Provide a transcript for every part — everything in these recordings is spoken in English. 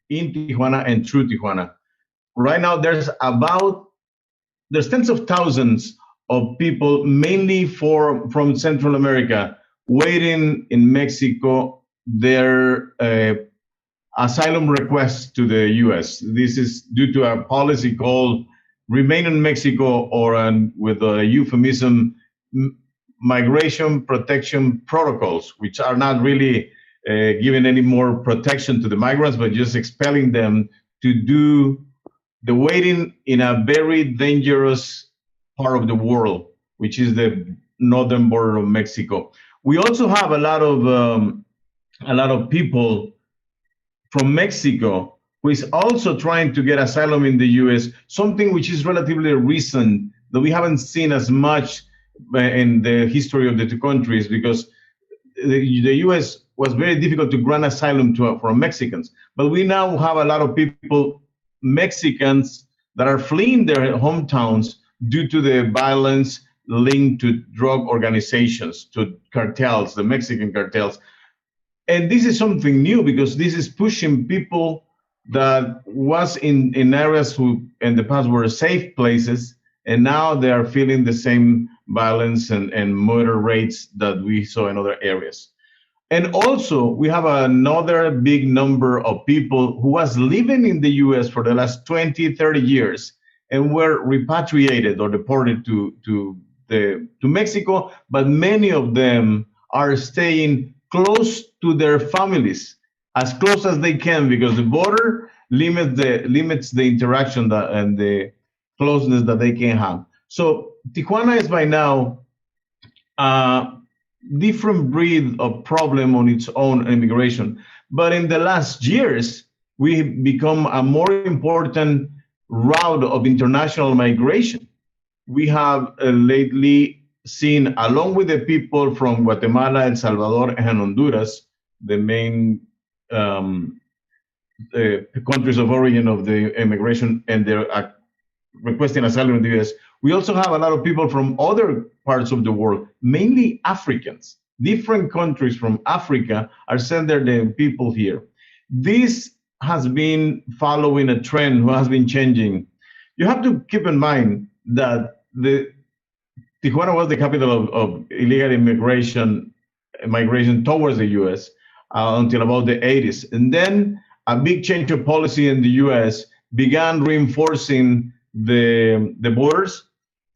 in Tijuana and through Tijuana. Right now, there's tens of thousands of people, mainly from Central America, waiting in Mexico their asylum requests to the U.S. This is due to a policy called "Remain in Mexico," or with a euphemism, migration protection protocols, which are not really giving any more protection to the migrants, but just expelling them to do the waiting in a very dangerous part of the world, which is the northern border of Mexico. We also have a lot of people from Mexico who is also trying to get asylum in the U.S., something which is relatively recent that we haven't seen as much in the history of the two countries, because the U.S. was very difficult to grant asylum to from Mexicans. But we now have a lot of people, Mexicans, that are fleeing their hometowns due to the violence linked to drug organizations, to cartels, the Mexican cartels. And this is something new, because this is pushing people that was in areas who in the past were safe places, and now they are feeling the same violence and murder rates that we saw in other areas. And also, we have another big number of people who was living in the US for the last 20, 30 years and were repatriated or deported to Mexico, but many of them are staying close to their families, as close as they can, because the border limits the interaction and the closeness that they can have. So Tijuana is by now a different breed of problem on its own immigration. But in the last years, we have become a more important route of international migration. We have lately seen, along with the people from Guatemala, El Salvador, and Honduras, the main countries of origin of the immigration, and they're requesting asylum in the US. We also have a lot of people from other parts of the world, mainly Africans. Different countries from Africa are sending their people here. This has been following a trend who has been changing. You have to keep in mind that Tijuana was the capital of illegal migration towards the US until about the 80s. And then a big change of policy in the US began reinforcing the borders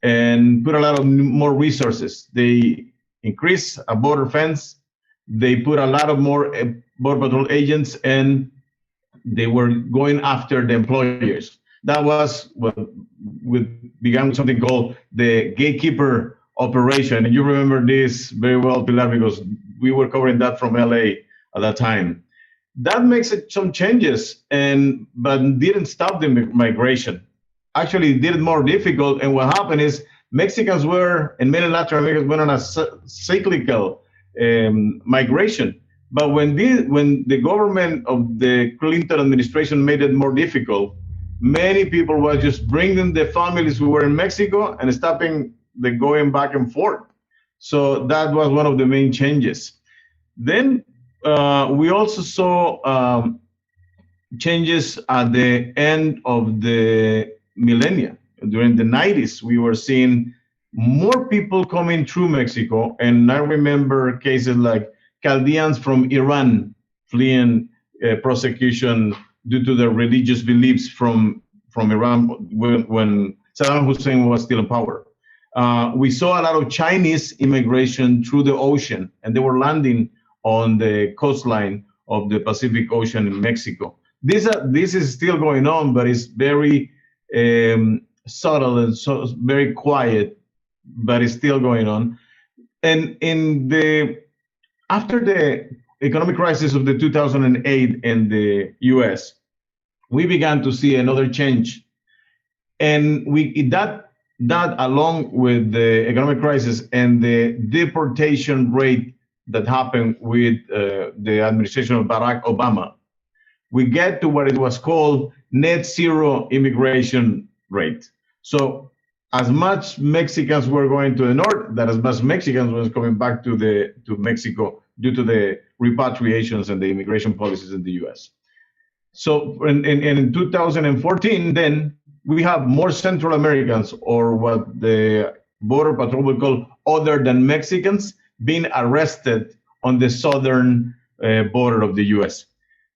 and put a lot of more resources. They increased a border fence. They put a lot of more border patrol agents, and they were going after the employers. That was what began with something called the gatekeeper operation. And you remember this very well, Pilar, because we were covering that from LA at that time. That makes it some changes, but didn't stop the migration. Actually, it did it more difficult. And what happened is Mexicans were, and many Latin Americans went on a cyclical migration. But when the government of the Clinton administration made it more difficult, many people were just bringing the families who were in Mexico and stopping the going back and forth. So that was one of the main changes. Then we also saw changes at the end of the millennia. During the 90s, we were seeing more people coming through Mexico. And I remember cases like Chaldeans from Iran fleeing prosecution due to their religious beliefs from Iran when Saddam Hussein was still in power. We saw a lot of Chinese immigration through the ocean, and they were landing on the coastline of the Pacific Ocean in Mexico. This is still going on, but it's very subtle and so very quiet, but it's still going on. And after the economic crisis of the 2008 in the U.S., we began to see another change, and that along with the economic crisis and the deportation rate that happened with the administration of Barack Obama, we get to what it was called net zero immigration rate. So as much Mexicans were going to the north, that as much Mexicans was coming back to Mexico due to the repatriations and the immigration policies in the U.S. So in 2014, then we have more Central Americans, or what the Border Patrol will call other than Mexicans, being arrested on the southern border of the U.S.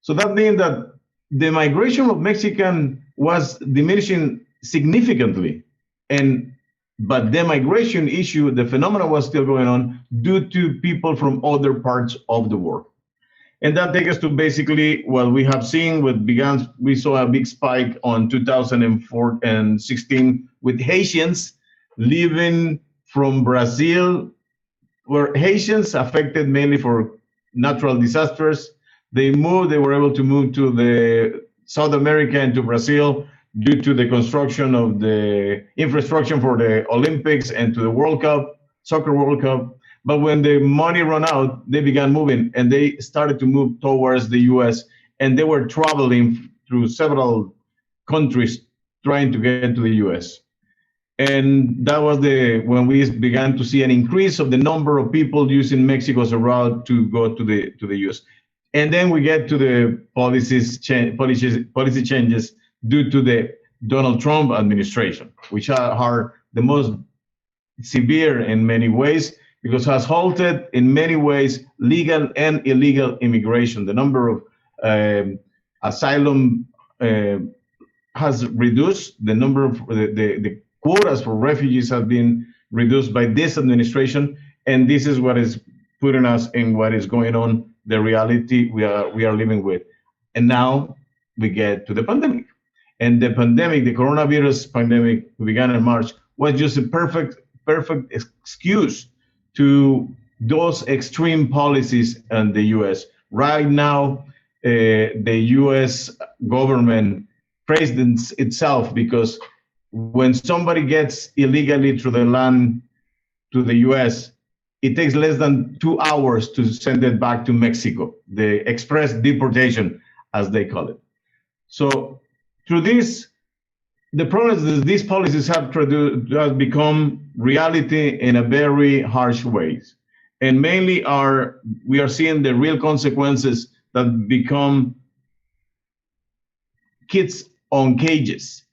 So that means that the migration of Mexican was diminishing significantly, and but the migration issue, the phenomenon was still going on due to people from other parts of the world. And that takes us to basically what we have seen with began. We saw a big spike on 2004 and 16 with Haitians leaving from Brazil, where Haitians affected mainly for natural disasters. They were able to move to the South America and to Brazil due to the construction of the infrastructure for the Olympics and to the World Cup, soccer World Cup. But when the money ran out, they began moving and they started to move towards the US, and they were traveling through several countries trying to get to the US. And that was when we began to see an increase of the number of people using Mexico as a route to go to the US. And then we get to the policy changes due to the Donald Trump administration, which are the most severe in many ways, because has halted in many ways legal and illegal immigration. The number of asylum has reduced. The number of the quotas for refugees have been reduced by this administration, and this is what is putting us in what is going on, the reality we are living with. And now we get to the pandemic. And the pandemic, the coronavirus pandemic, began in March, was just a perfect excuse to those extreme policies in the U.S. Right now, the U.S. government praised itself because when somebody gets illegally through the land to the U.S., it takes less than 2 hours to send it back to Mexico, the express deportation, as they call it. So through this, the problem is that these policies have become reality in a very harsh ways. And mainly we are seeing the real consequences that become kids on cages,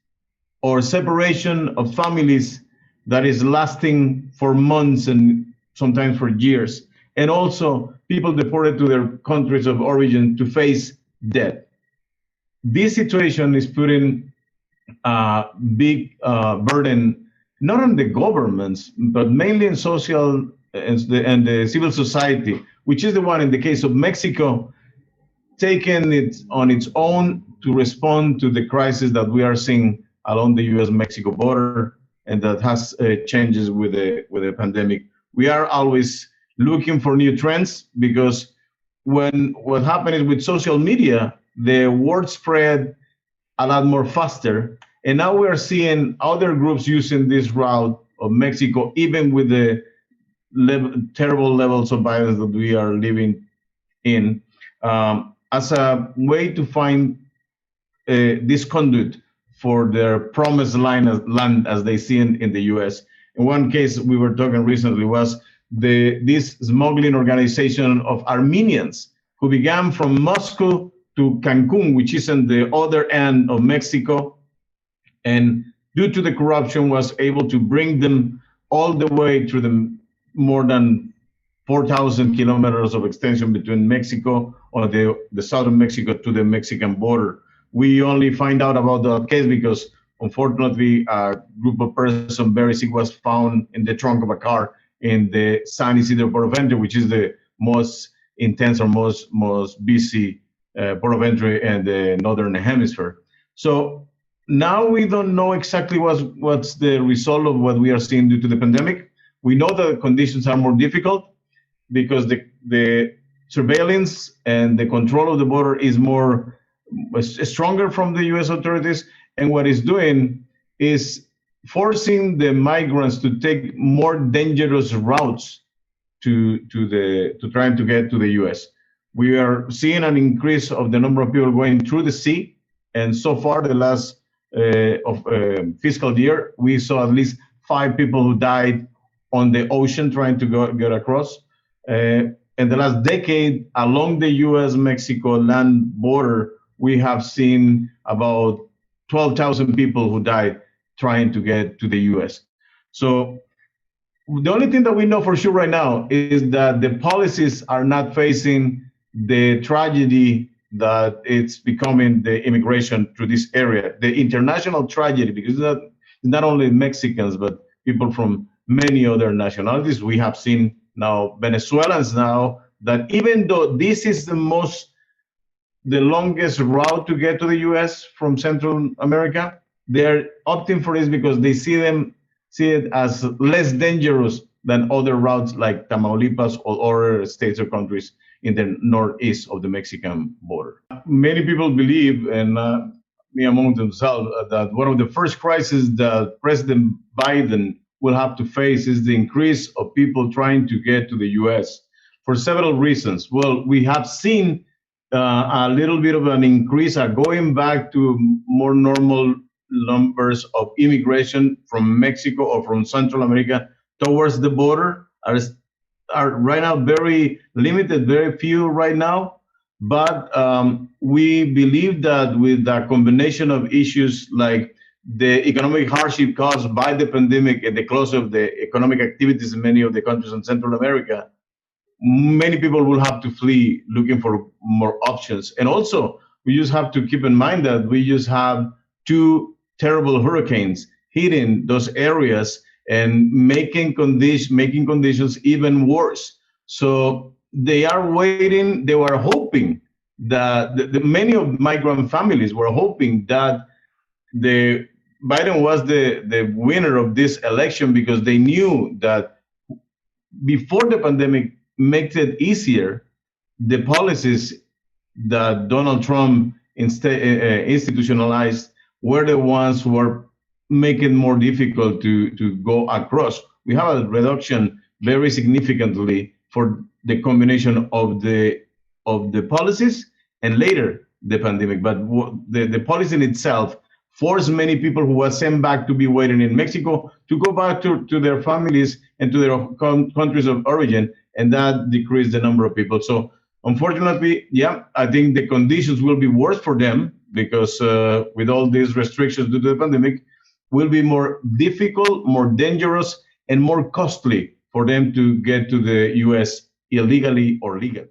or separation of families that is lasting for months and sometimes for years. And also people deported to their countries of origin to face death. This situation is putting a big burden, not on the governments, but mainly in social and the civil society, which is the one in the case of Mexico, taking it on its own to respond to the crisis that we are seeing along the U.S.-Mexico border, and that has changes with the pandemic. We are always looking for new trends, because when what happened is with social media, the word spread a lot more faster. And now we are seeing other groups using this route of Mexico, even with the terrible levels of violence that we are living in, as a way to find this conduit for their promised land as they see in the U.S. In one case we were talking recently was this smuggling organization of Armenians who began from Moscow to Cancun, which is on the other end of Mexico, and due to the corruption was able to bring them all the way through the more than 4,000 kilometers of extension between Mexico, or the southern Mexico, to the Mexican border. We only find out about that case because, unfortunately, a group of persons very sick was found in the trunk of a car in the San Isidro port of entry, which is the most intense or most busy port of entry in the northern hemisphere. So now we don't know exactly what's the result of what we are seeing due to the pandemic. We know the conditions are more difficult because the surveillance and the control of the border is stronger from the U.S. authorities, and what it's doing is forcing the migrants to take more dangerous routes to trying to get to the U.S. We are seeing an increase of the number of people going through the sea, and so far the last fiscal year, we saw at least 5 people who died on the ocean trying to get across. In the last decade, along the U.S.-Mexico land border, we have seen about 12,000 people who died trying to get to the US. So the only thing that we know for sure right now is that the policies are not facing the tragedy that it's becoming the immigration to this area, the international tragedy, because it's not only Mexicans, but people from many other nationalities. We have seen now Venezuelans now that even though this is the longest route to get to the US from Central America, they're opting for this because they see it as less dangerous than other routes like Tamaulipas or other states or countries in the northeast of the Mexican border. Many people believe, and me among themselves, that one of the first crises that President Biden will have to face is the increase of people trying to get to the US for several reasons. Well, we have seen a little bit of an increase, going back to more normal numbers of immigration from Mexico or from Central America towards the border are right now very limited, very few right now. But we believe that with a combination of issues like the economic hardship caused by the pandemic and the close of the economic activities in many of the countries in Central America, many people will have to flee looking for more options. And also, we just have to keep in mind that we just have two terrible hurricanes hitting those areas and making conditions even worse. So they are waiting. They were hoping that many of migrant families were hoping that the Biden was the winner of this election, because they knew that before the pandemic makes it easier, the policies that Donald Trump institutionalized were the ones who were making it more difficult to go across. We have a reduction very significantly for the combination of the policies and later the pandemic. But the policy in itself forced many people who were sent back to be waiting in Mexico to go back to their families and to their countries of origin, and that decreased the number of people. So unfortunately, yeah, I think the conditions will be worse for them because with all these restrictions due to the pandemic, will be more difficult, more dangerous, and more costly for them to get to the US illegally or legally.